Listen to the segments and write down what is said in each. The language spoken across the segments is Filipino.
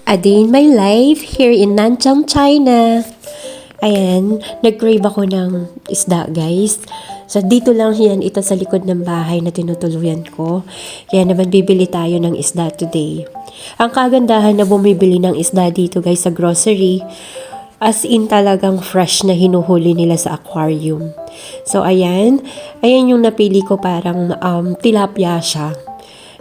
A day in my life here in Nanchang, China. Ayan, nag-crave ako ng isda, guys. So, dito lang yan, ito sa likod ng bahay na tinutuluyan ko. Kaya naman bibili tayo ng isda today. Ang kagandahan na bumibili ng isda dito, guys, sa grocery, as in talagang fresh na hinuhuli nila sa aquarium. So, ayan yung napili ko, parang tilapia siya.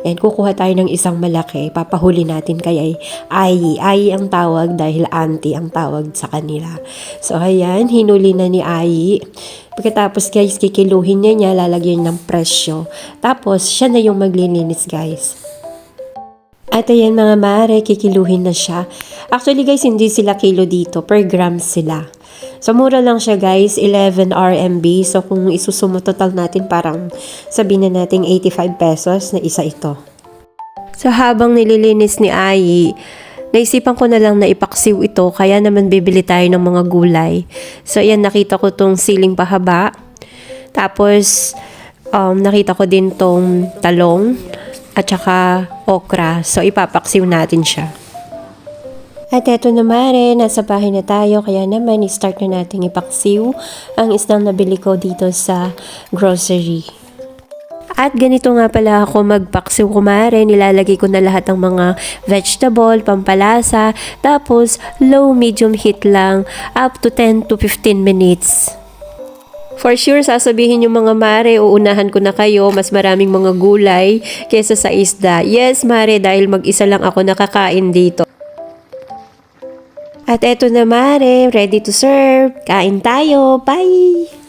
And kukuha tayo ng isang malaki, papahuli natin kay Ai ang tawag dahil auntie ang tawag sa kanila. So ayan, hinuli na ni Ai. Pagkatapos guys, kikiluhin niya, lalagyan ng presyo. Tapos siya na yung maglilinis guys. At ayan mga mare, kikiluhin na siya. Actually guys, hindi sila kilo dito, per gram sila. So, mura lang siya guys, 11 RMB. So, kung isusumo total natin, parang sabihin na natin 85 pesos na isa ito. So, habang nililinis ni Ai, naisipan ko na lang na ipaksiw ito, kaya naman bibili tayo ng mga gulay. So, ayan, nakita ko tong siling pahaba. Tapos, nakita ko din tong talong at saka okra. So, ipapaksiw natin siya. At eto na mare, nasa bahay na tayo, kaya naman i-start na natin ipaksiw ang isdang nabili ko dito sa grocery. At ganito nga pala ako magpaksiw kumare, nilalagay ko na lahat ng mga vegetable, pampalasa, tapos low medium heat lang up to 10 to 15 minutes. For sure, sasabihin yung mga mare, uunahan ko na kayo, mas maraming mga gulay kesa sa isda. Yes mare, dahil mag-isa lang ako nakakain dito. At eto na mare, ready to serve. Kain tayo. Bye!